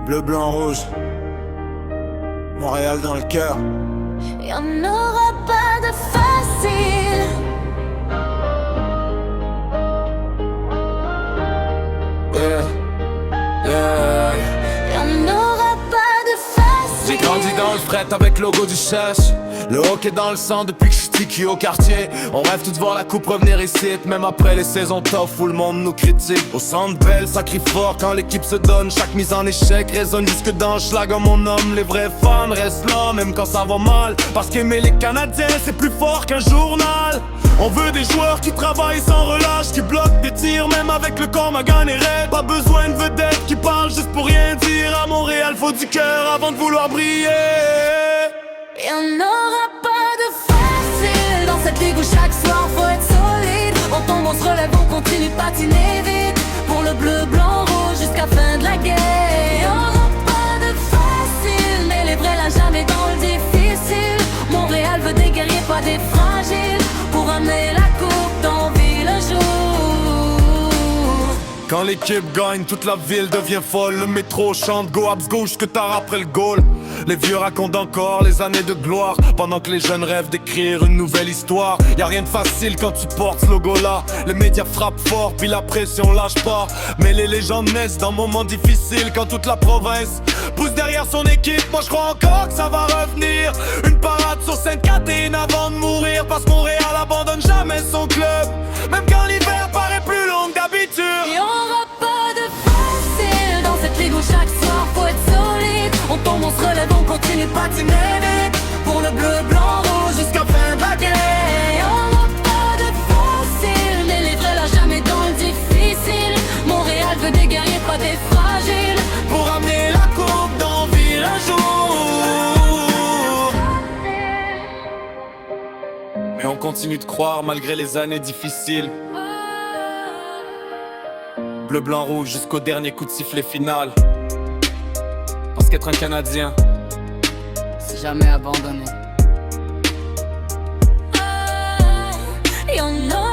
Bleu, blanc, rouge. Montréal dans le cœur. Y'en aura pas de facile. Y'en aura pas de facile. J'ai grandi dans le fret avec le logo du cherche. Le hockey dans le sang depuis que je suis tiki au quartier. On rêve tout de voir la coupe revenir ici. Même après les saisons tough où le monde nous critique. Au centre belle, ça crie fort quand l'équipe se donne. Chaque mise en échec résonne jusque dans le schlag. Oh mon homme, les vrais fans restent là même quand ça va mal. Parce qu'aimer les Canadiens c'est plus fort qu'un journal. On veut des joueurs qui travaillent sans relâche, qui bloquent des tirs même avec le corps Magan et raide. Pas besoin de vedettes qui parlent juste pour rien dire. À Montréal faut du cœur avant de vouloir briller. Y'en aura pas de facile. Dans cette ligue où chaque soir faut être solide. On tombe, on se relève, on continue de patiner vite. Pour le bleu, blanc, rouge jusqu'à fin de la guerre. Y'aura pas de facile, mais les vrais là jamais dans le difficile. Montréal veut des guerriers, pas des fragiles. Pour amener la coupe d'envie le jour. Quand l'équipe gagne, toute la ville devient folle. Le métro chante go Habs go jusque tard après le goal. Les vieux racontent encore les années de gloire, pendant que les jeunes rêvent d'écrire une nouvelle histoire. Y'a rien de facile quand tu portes ce logo là. Les médias frappent fort puis la pression lâche pas. Mais les légendes naissent dans moments difficiles. Quand toute la province pousse derrière son équipe. Moi je crois encore que ça va revenir. Une parade sur Sainte-Catherine avant de mourir. Parce que Montréal abandonne jamais son club, même quand l'hiver paraît plus long que d'habitude. Y'aura pas de facile. Dans cette ligue où chaque soir faut être solide. On tombe, on se relève, on continue de patiner vite. Pour le bleu, blanc, rouge jusqu'à fin de la guerre. Y'aura pas de facile, mais les vrais là jamais dans le difficile. Montréal veut des guerriers, pas des fragiles. Pour amener la coupe d'envie un jour. Mais on continue de croire malgré les années difficiles. Bleu, blanc, rouge jusqu'au dernier coup de sifflet final. Parce qu'être un Canadien, c'est jamais abandonné. Y'en a